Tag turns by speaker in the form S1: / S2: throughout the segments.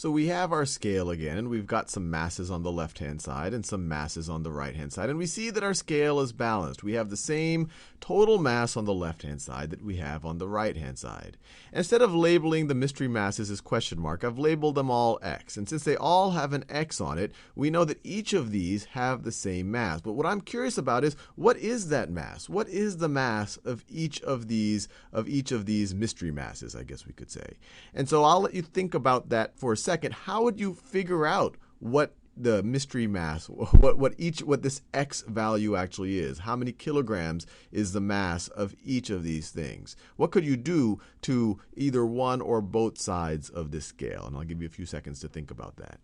S1: So we have our scale again, and we've got some masses on the left-hand side and some masses on the right-hand side. And we see that our scale is balanced. We have the same total mass on the left-hand side that we have on the right-hand side. Instead of labeling the mystery masses as question mark, I've labeled them all x. And since they all have an x on it, we know that each of these have the same mass. But what I'm curious about is, what is that mass? What is the mass of each of these mystery masses, I guess we could say. And so I'll let you think about that for a second. How would you figure out what the mystery mass, what this x value actually is? How many kilograms is the mass of each of these things? What could you do to either one or both sides of this scale? And I'll give you a few seconds to think about that.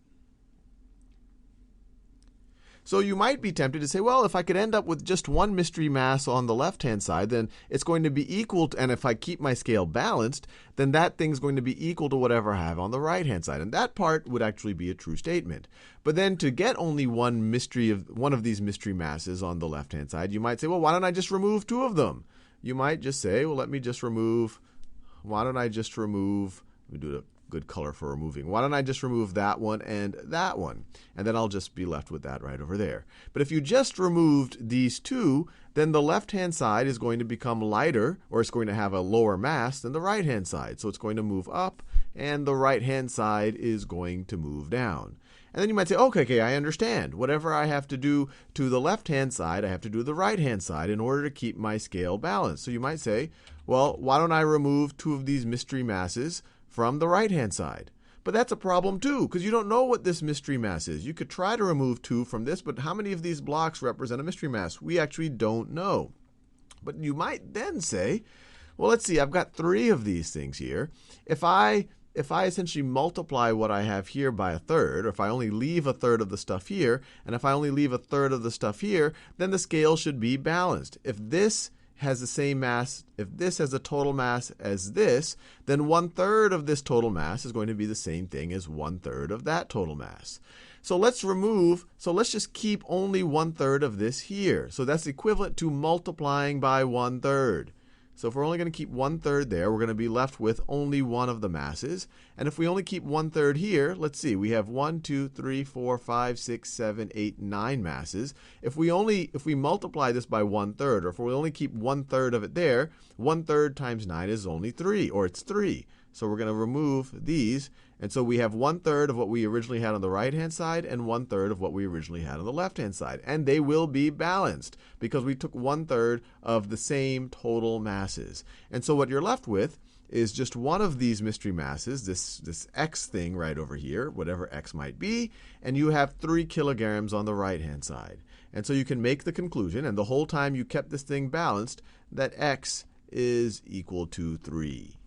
S1: So you might be tempted to say, well, if I could end up with just one mystery mass on the left-hand side, then it's going to be equal to, and if I keep my scale balanced, then that thing's going to be equal to whatever I have on the right-hand side. And that part would actually be a true statement. But then to get only one of these mystery masses on the left-hand side, you might say, well, why don't I just remove two of them? You might just say, well, let me do a good color for removing. Why don't I just remove that one and that one? And then I'll just be left with that right over there. But if you just removed these two, then the left-hand side is going to become lighter, or it's going to have a lower mass than the right-hand side. So it's going to move up, and the right-hand side is going to move down. And then you might say, okay, I understand. Whatever I have to do to the left-hand side, I have to do to the right-hand side in order to keep my scale balanced. So you might say, well, why don't I remove two of these mystery masses from the right-hand side? But that's a problem too, because you don't know what this mystery mass is. You could try to remove two from this, but how many of these blocks represent a mystery mass? We actually don't know. But you might then say, well, let's see, I've got three of these things here. If I essentially multiply what I have here by a third, or if I only leave a third of the stuff here, and if I only leave a third of the stuff here, then the scale should be balanced. If this has the same mass, if this has a total mass as this, then 1/3 of this total mass is going to be the same thing as 1/3 of that total mass. So let's just keep only 1/3 of this here. So that's equivalent to multiplying by 1/3. So if we're only going to keep 1/3 there, we're going to be left with only one of the masses. And if we only keep 1/3 here, let's see, we have 1, 2, 3, 4, 5, 6, 7, 8, 9 masses. If we multiply this by 1/3, or if we only keep 1/3 of it there, 1/3 times 9 is only 3, or it's 3. So we're going to remove these. And so we have 1/3 of what we originally had on the right-hand side and 1/3 of what we originally had on the left-hand side. And they will be balanced because we took 1/3 of the same total masses. And so what you're left with is just one of these mystery masses, this x thing right over here, whatever x might be, and you have 3 kilograms on the right-hand side. And so you can make the conclusion, and the whole time you kept this thing balanced, that x is equal to 3.